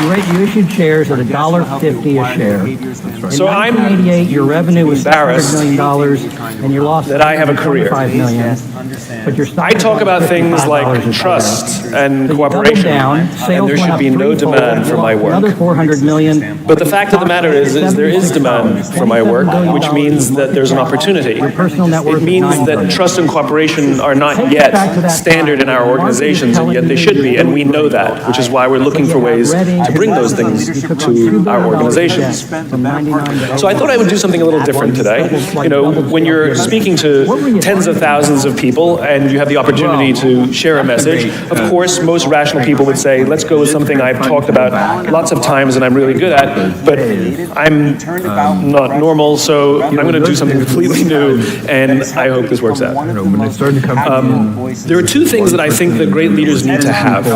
You issued shares at $1.50 a share. So I'm 1988, your revenue was embarrassed $600 million, and you lost that I have a career. $5 million. But your stock I talk about things like trust and cooperation, and there should be no demand for my work. Another $400 million. But the fact of the matter is there is demand for my work, which means that there's an opportunity. It means that trust and cooperation are not yet standard in our organizations, and yet they should be, and we know that, which is why we're looking for ways to bring those things to our organizations. So I thought I would do something a little different today. You know, when you're speaking to tens of thousands of people and you have the opportunity to share a message, of course, most rational people would say, let's go with something I've talked about lots of times and I'm really good at, but I'm not normal, so I'm going to do something completely new, and I hope this works out. There are two things that I think that great leaders need to have: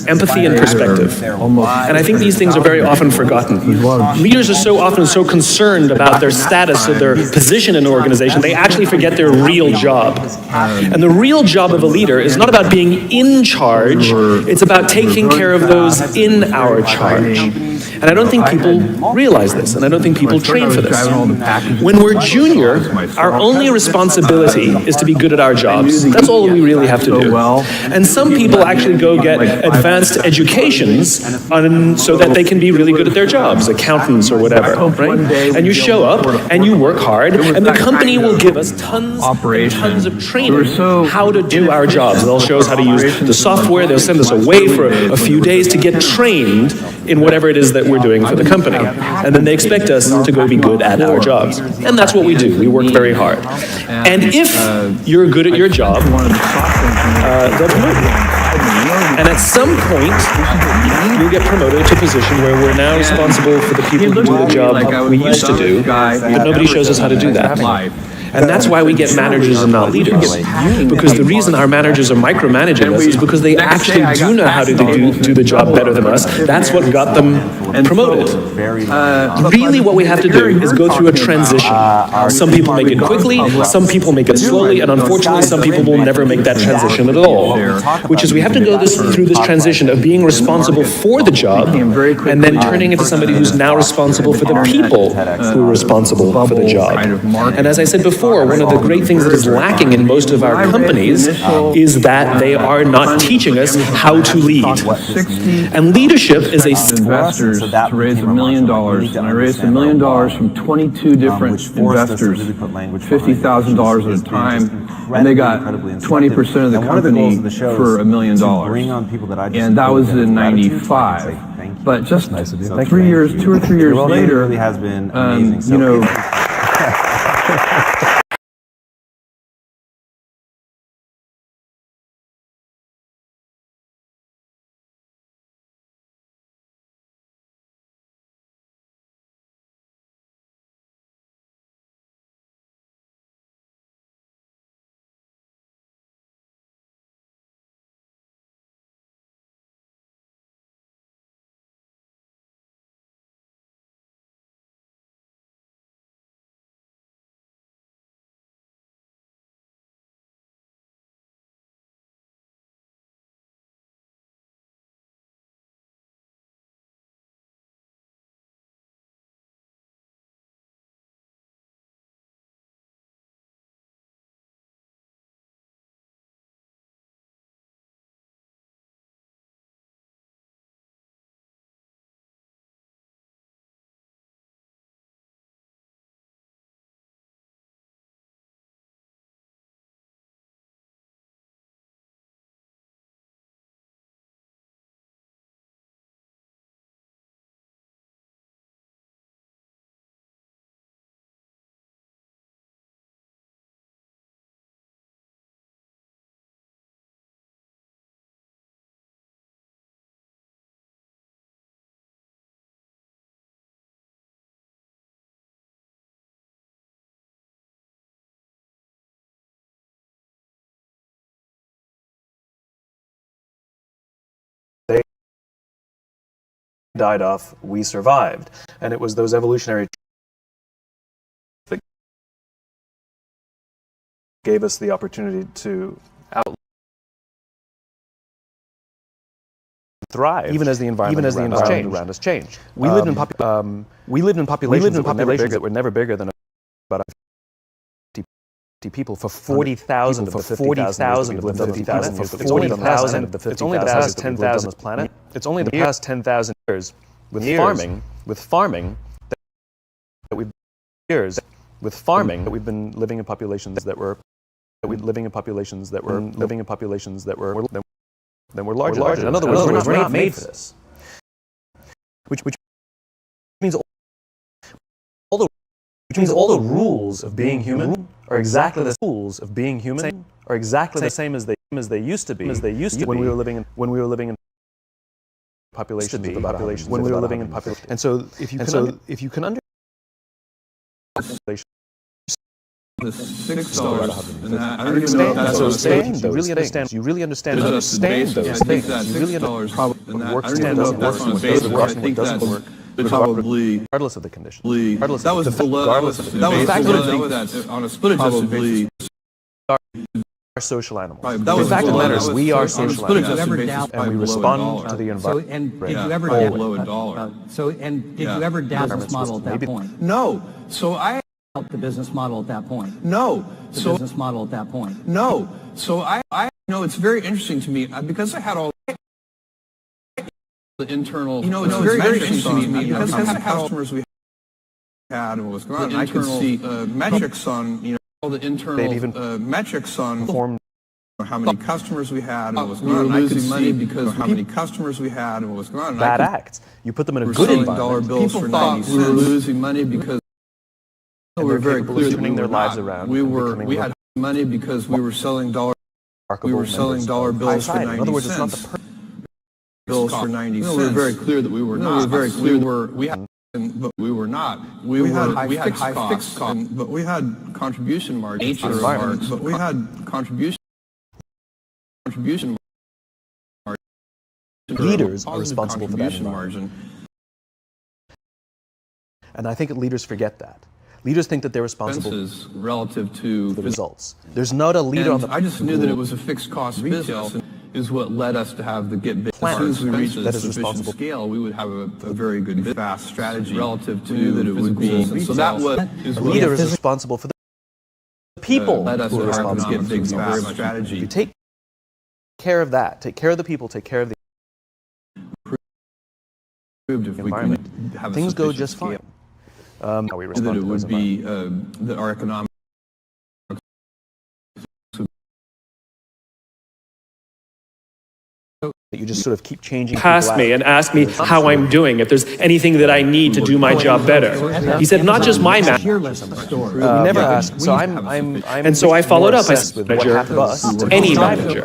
empathy and perspective. And I think these things are very often forgotten. Leaders are so often so concerned about their status or their position in an organization, they actually forget their real job. And the real job of a leader is not about being in charge, it's about taking care of those in our charge. And I don't think people realize this, and I don't think people train for this. When we're junior, our only responsibility is to be good at our jobs. That's all we really have to do. And some people actually go get advanced educations so that they can be really good at their jobs, accountants or whatever, right? And you show up, and you work hard, and the company will give us tons and tons of training how to do our jobs. They'll show us how to use the software, they'll send us away for a few days to get trained in whatever it is that we're doing for the company. And then they expect us to go be good at our jobs. And that's what we do. We work very hard. And if you're good at your job, they'll promote you. And at some point, you'll get promoted to a position where we're now responsible for the people who do the job we used to do, but nobody shows us how to do that. And that's why we get managers and not leaders. Because the reason our managers are micromanaging us is because they actually do know how to do the job better than us. That's what got them promoted. Really what we have to do is go through a transition. Some people make it quickly, some people make it slowly, and unfortunately some people will never make that transition at all. Which is we have to go through this transition of being responsible for the job and then turning into somebody who's now responsible for the people who are responsible for the job. And as I said before, one of the great things that is lacking in most of our companies is that they are not teaching us how to lead. And leadership is a investors to raise $1 million, and I raised $1 million from 22 different investors, $50,000 at a time, and they got 20% of the company for $1 million. And that was in '95. But just 2 or 3 years later, you know. died off, we survived. And it was those evolutionary that gave us the opportunity to outlive thrive, even as the environment around us changed. We lived in populations that were never bigger than about 50 people for 40,000 of the 50,000 of the 50,000 years. It's only the past 10,000 on this planet. It's only the past 10,000 years with farming that we've been living in populations that were larger. In other words, we're not made for this. Which means all the rules of being human are exactly the same as they used to be when we were living in populations of about and so if you can understand the $6 and that, I don't even know if that's on a you really understand those things. You really understand works and doesn't work. I think that probably regardless of the conditions. That was on a split adjusted basis. Are social animals. The fact of the matter is we are social animals, and we respond to the environment. And did you ever below $1. Did you ever doubt this model at that point? No. So I The business model at that point. no. The business model at that point. No. So I it's very interesting to me because I had all the internal. It's very interesting to me because I had customers we had and what was going on. And I could see metrics on all the internal metrics on how many customers we had and what was going on. I could see because how many customers we had and what was going on. Bad acts. You put them in a good environment. Dollar bills for 90 cents. We were losing money because we were very clear that turning their lives around. We had money because we were selling dollar. We were selling dollar bills for 90 cents. In other words, it's not the bills for 90 cents. We were very clear that we were not. We were very clear we had, but we were not. We had high fixed costs, but we had contribution margins. But we had contribution margin. Leaders are responsible for that margin. And I think leaders forget that. Leaders think that they're responsible relative to the results. There's not a leader on the. I just knew that it was a fixed cost retail is what led us to have the get big. As soon as we reached that sufficient scale, we would have a very good fast strategy relative to that it would be. So that was leader is responsible for the people led us who to are responsible have a for big the fast strategy. If you take care of that, take care of the people, take care of the environment, things go just fine. How we respond that it to would those be that our economic that you just sort of keep changing past me and ask me how I'm doing, if there's anything that I need to do my job better. He said, not just my man. We never asked. So and so I followed up. I said, manager, any manager.